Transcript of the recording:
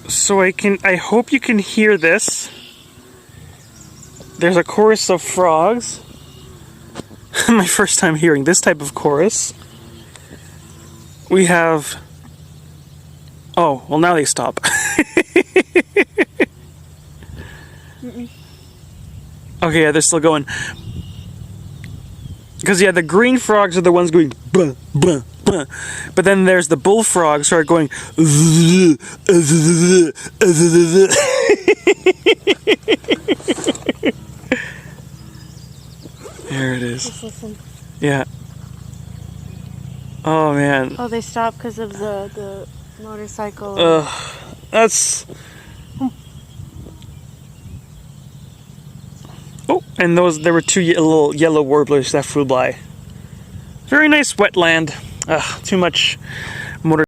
So I hope you can hear this. There's a chorus of frogs. My first time hearing this type of chorus. We have... Oh, well now they stop. Okay, yeah, they're still going. Because, yeah, the green frogs are the ones going buh, buh, buh. But then there's the bullfrogs who are going There it is. Just listen. Yeah. Oh, man. Oh, they stopped because of the motorcycle. That's... Oh, and there were two little yellow warblers that flew by. Very nice wetland. Too much